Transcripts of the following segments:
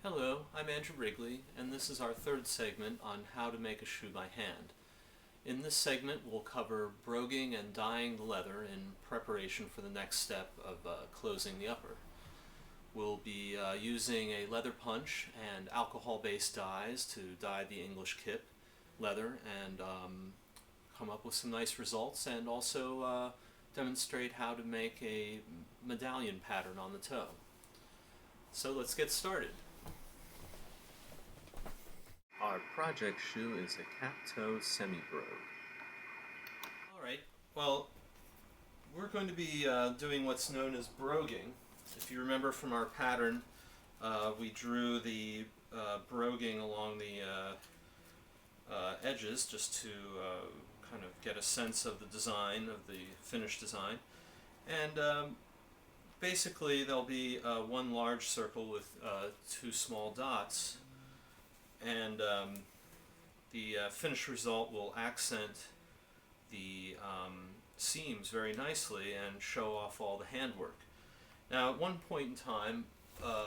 Hello, I'm Andrew Wrigley, and this is our third segment on how to make a shoe by hand. In this segment, we'll cover broguing and dyeing the leather in preparation for the next step of closing the upper. We'll be using a leather punch and alcohol-based dyes to dye the English kip leather and come up with some nice results, and also demonstrate how to make a medallion pattern on the toe. So let's get started. Our project shoe is a cap-toe semi-brogue. Alright, well, we're going to be doing what's known as broguing. If you remember from our pattern, we drew the broguing along the edges just to kind of get a sense of the design, of the finished design. And basically there'll be one large circle with two small dots, and the finished result will accent the seams very nicely and show off all the handwork. Now, at one point in time,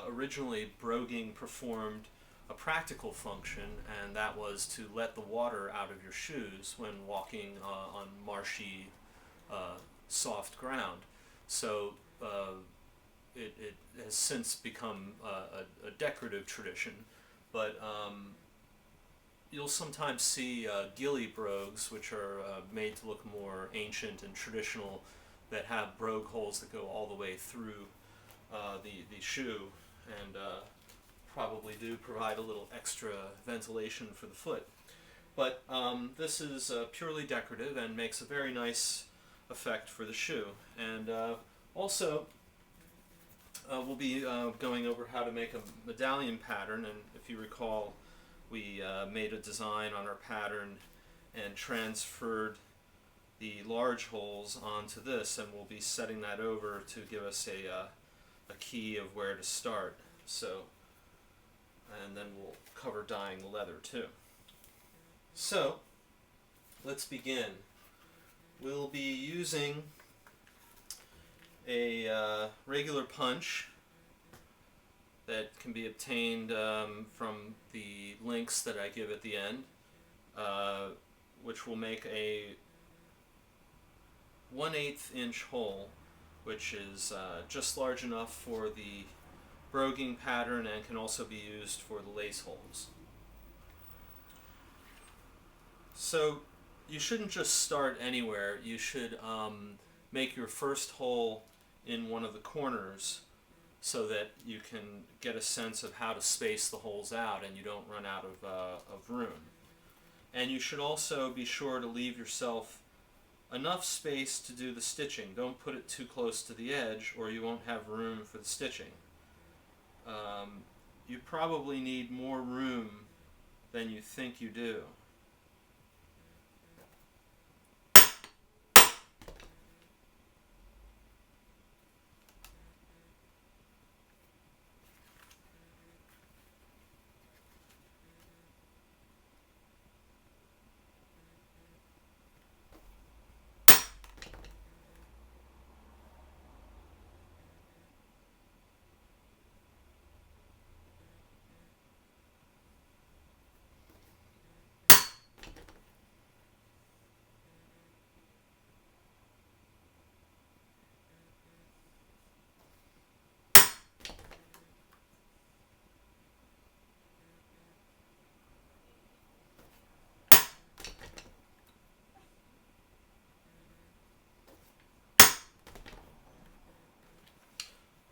originally broguing performed a practical function, and that was to let the water out of your shoes when walking on marshy, soft ground. So it has since become a decorative tradition, but you'll sometimes see gilly brogues, which are made to look more ancient and traditional, that have brogue holes that go all the way through the shoe, and probably do provide a little extra ventilation for the foot. But this is purely decorative and makes a very nice effect for the shoe. And also, we'll be going over how to make a medallion pattern, and if you recall, we made a design on our pattern and transferred the large holes onto this, and we'll be setting that over to give us a key of where to start. So, and then we'll cover dyeing the leather too. So, let's begin. We'll be using a regular punch that can be obtained from the links that I give at the end, which will make a 1/8 inch hole, which is just large enough for the broguing pattern and can also be used for the lace holes. So you shouldn't just start anywhere. You should make your first hole in one of the corners so that you can get a sense of how to space the holes out and you don't run out of room. And you should also be sure to leave yourself enough space to do the stitching. Don't put it too close to the edge or you won't have room for the stitching. You probably need more room than you think you do.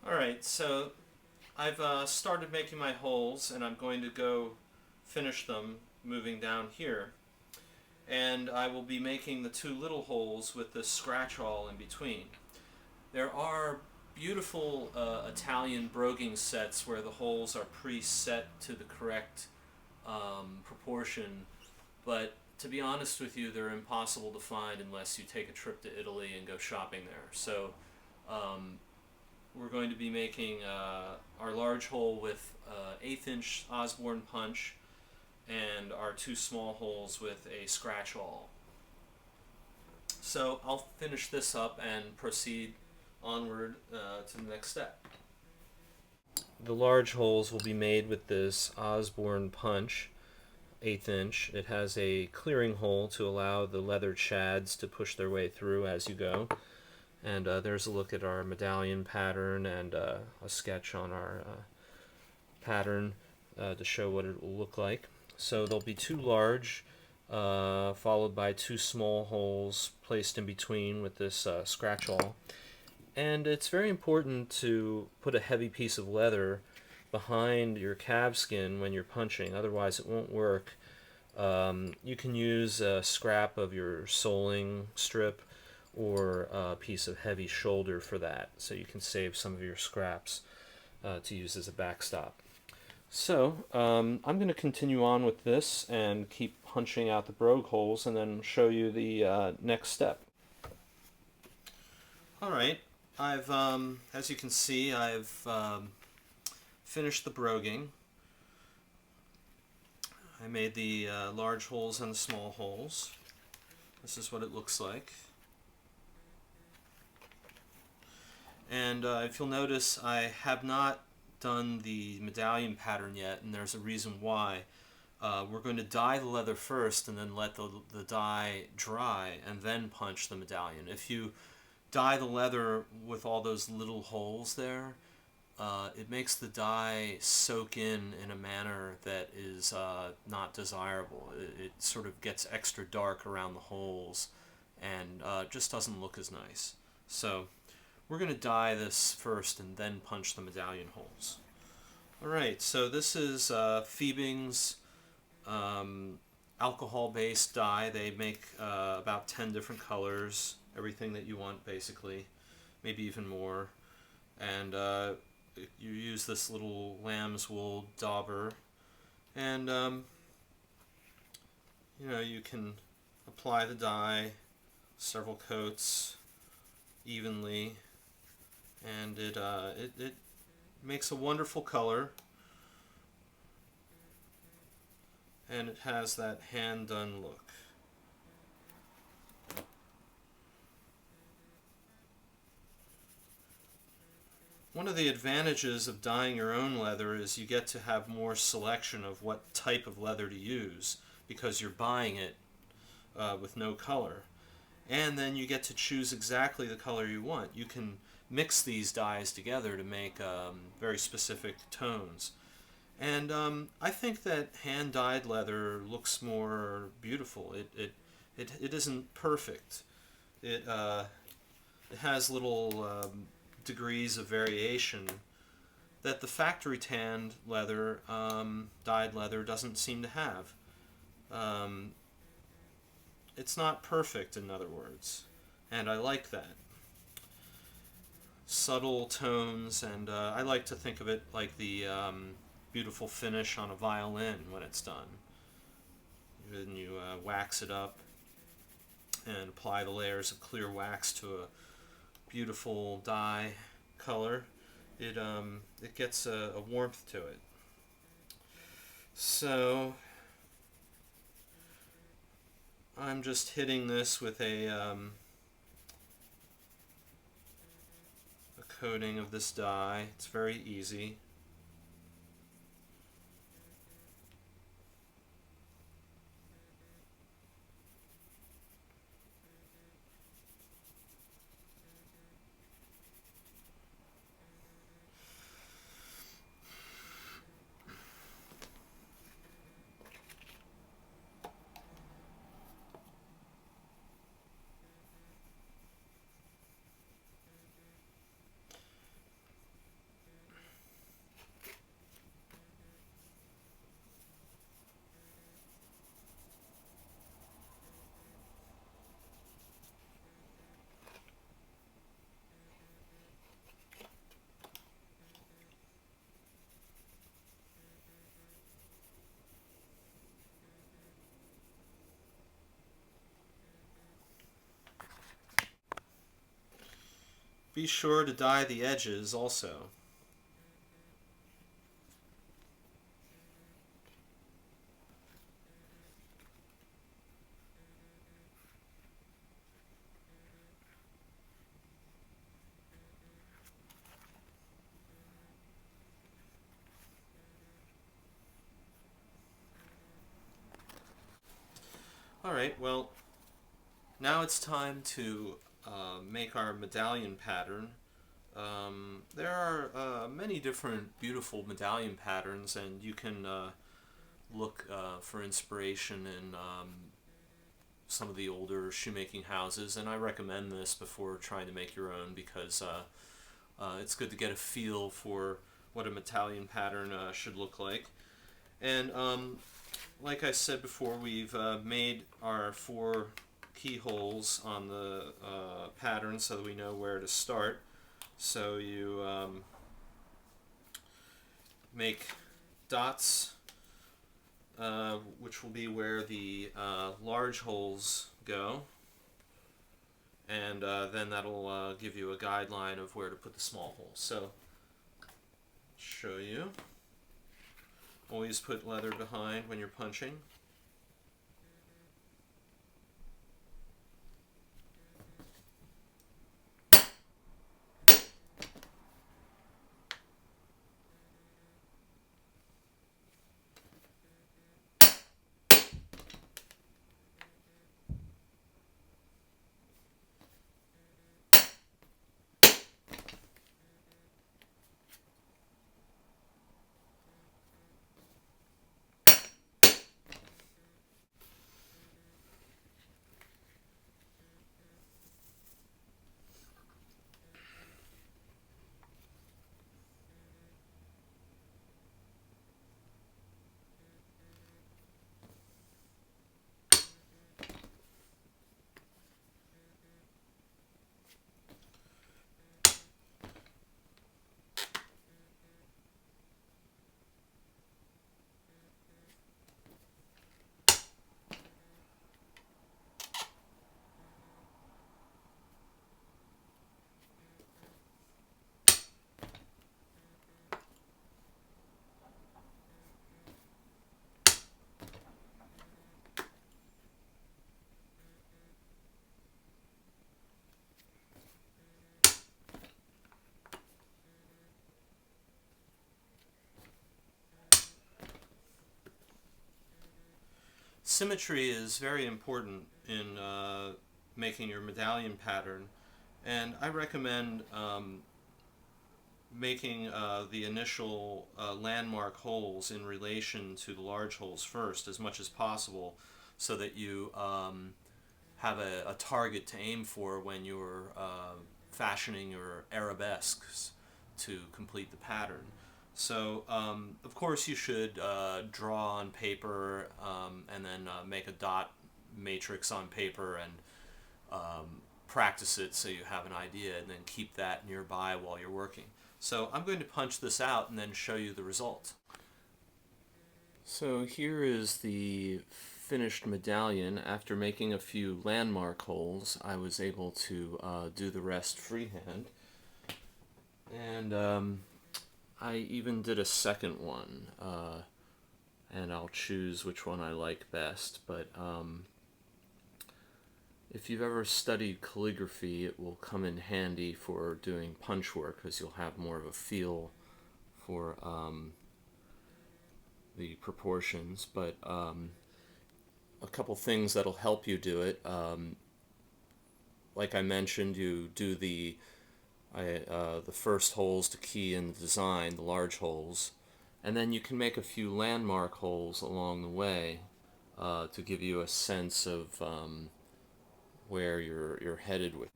Alright, so I've started making my holes, and I'm going to go finish them moving down here. And I will be making the two little holes with the scratch-all in between. There are beautiful Italian broguing sets where the holes are preset to the correct proportion, but to be honest with you, they're impossible to find unless you take a trip to Italy and go shopping there. So we're going to be making our large hole with 1/8 inch Osborne punch and our two small holes with a scratch-all. So I'll finish this up and proceed onward to the next step. the large holes will be made with this Osborne punch, 1/8 inch. It has a clearing hole to allow the leather chads to push their way through as you go. And there's a look at our medallion pattern and a sketch on our pattern to show what it will look like. So there'll be 2 large followed by 2 small holes placed in between with this scratch-all. And it's very important to put a heavy piece of leather behind your calfskin when you're punching, otherwise it won't work. You can use a scrap of your soling strip or a piece of heavy shoulder for that, so you can save some of your scraps to use as a backstop. So I'm going to continue on with this and keep punching out the brogue holes and then show you the next step. Alright, I've as you can see, I've finished the broguing. I made the large holes and the small holes. This is what it looks like. And if you'll notice, I have not done the medallion pattern yet, and there's a reason why. We're going to dye the leather first and then let the dye dry and then punch the medallion. If you dye the leather with all those little holes there, it makes the dye soak in a manner that is not desirable. It sort of gets extra dark around the holes and just doesn't look as nice. So we're going to dye this first and then punch the medallion holes. Alright, so this is Fiebing's alcohol-based dye. They make about 10 different colors, everything that you want basically, maybe even more. And you use this little lamb's wool dauber, and you know, you can apply the dye several coats evenly, and it makes a wonderful color, and it has that hand-done look. One of the advantages of dyeing your own leather is you get to have more selection of what type of leather to use because you're buying it with no color. And then you get to choose exactly the color you want. You can mix these dyes together to make very specific tones. And I think that hand-dyed leather looks more beautiful. It isn't perfect. It has little degrees of variation that the factory tanned leather, dyed leather, doesn't seem to have. It's not perfect, in other words, and I like that. Subtle tones, and I like to think of it like the beautiful finish on a violin when it's done. Then you wax it up and apply the layers of clear wax to a beautiful dye color. It gets a warmth to it. So I'm just hitting this with a coating of this dye. It's very easy. Be sure to dye the edges also. Alright, well, now it's time to make our medallion pattern. There are many different beautiful medallion patterns, and you can look for inspiration in some of the older shoemaking houses, and I recommend this before trying to make your own, because it's good to get a feel for what a medallion pattern should look like. And like I said before, we've made our 4 keyholes on the pattern so that we know where to start. So you make dots, which will be where the large holes go, and then that'll give you a guideline of where to put the small holes. So, show you. Always put leather behind when you're punching. Symmetry is very important in making your medallion pattern, and I recommend making the initial landmark holes in relation to the large holes first as much as possible, so that you have a target to aim for when you're fashioning your arabesques to complete the pattern. So, of course, you should draw on paper and then make a dot matrix on paper and practice it so you have an idea, and then keep that nearby while you're working. So I'm going to punch this out and then show you the result. So here is the finished medallion. After making a few landmark holes, I was able to do the rest freehand. And I even did a second one, and I'll choose which one I like best, but if you've ever studied calligraphy, it will come in handy for doing punch work, because you'll have more of a feel for the proportions. But a couple things that'll help you do it, like I mentioned, you do the first holes to key in the design, the large holes, and then you can make a few landmark holes along the way to give you a sense of where you're headed with.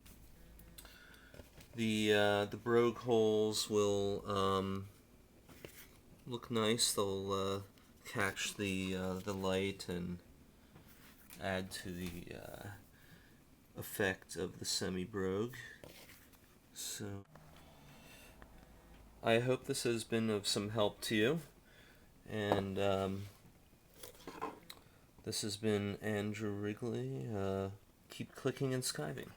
The brogue holes will look nice. They'll catch the light and add to the effect of the semi-brogue. So, I hope this has been of some help to you, and this has been Andrew Wrigley. Keep clicking and skiving.